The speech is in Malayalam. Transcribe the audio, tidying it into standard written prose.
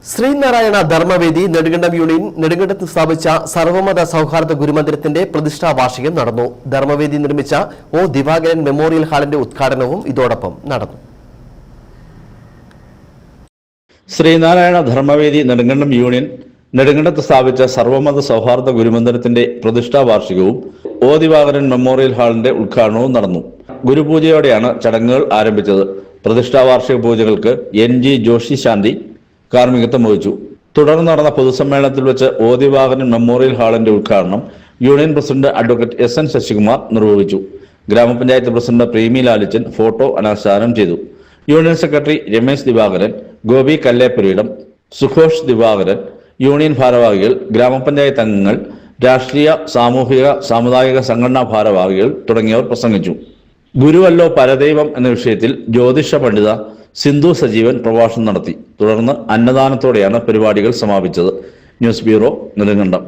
ശ്രീനാരായണ ധർമ്മവേദി നെടുങ്കണ്ടം യൂണിയൻ നെടുങ്കണ്ടത്ത് സ്ഥാപിച്ച സർവമത സൗഹാർദ്ദ ഗുരുമന്ദിരത്തിന്റെ പ്രതിഷ്ഠാ വാർഷികം നടന്നു. ധർമ്മവേദി നിർമ്മിച്ച ഒ ദിവാകരൻ മെമ്മോറിയൽ ഹാളിന്റെ ഉദ്ഘാടനവും ഇതോടൊപ്പം നടന്നു. ശ്രീനാരായണ ധർമ്മവേദി നെടുങ്കണ്ടം യൂണിയൻ നെടുങ്കണ്ടത്ത് സ്ഥാപിച്ച സർവമത സൗഹാർദ്ദ ഗുരുമന്ദിരത്തിന്റെ പ്രതിഷ്ഠാ വാർഷികവും ഒ ദിവാകരൻ മെമ്മോറിയൽ ഹാളിന്റെ ഉദ്ഘാടനവും നടന്നു. ഗുരുപൂജയോടെയാണ് ചടങ്ങുകൾ ആരംഭിച്ചത്. പ്രതിഷ്ഠാ വാർഷിക പൂജകൾക്ക് NG ജോഷി ശാന്തി കാർമ്മികത്വം വഹിച്ചു. തുടർന്ന് നടന്ന പൊതുസമ്മേളനത്തിൽ വെച്ച് ഒ ദിവാകരൻ മെമ്മോറിയൽ ഹാളിന്റെ ഉദ്ഘാടനം union president advocate SN Sasikumar നിർവഹിച്ചു. ഗ്രാമപഞ്ചായത്ത് പ്രസിഡന്റ് പ്രേമി ലാലിച്ചൻ ഫോട്ടോ അനാച്ഛാദനം ചെയ്തു. യൂണിയൻ സെക്രട്ടറി രമേശ് ദിവാകരൻ, ഗോപി കല്ലേപ്പുരീടം, സുഘോഷ് ദിവാകരൻ, യൂണിയൻ ഭാരവാഹികൾ, ഗ്രാമപഞ്ചായത്ത് അംഗങ്ങൾ, രാഷ്ട്രീയ, സാമൂഹിക, സാമുദായിക സംഘടനാ ഭാരവാഹികൾ തുടങ്ങിയവർ പ്രസംഗിച്ചു. ഗുരുവല്ലോ പരദൈവം എന്ന വിഷയത്തിൽ ജ്യോതിഷ പണ്ഡിത സിന്ധു സജീവൻ പ്രഭാഷണം നടത്തി. തുടർന്ന് അന്നദാനത്തോടെയാണ് പരിപാടികൾ സമാപിച്ചത്. News bureau, Nedumkandam.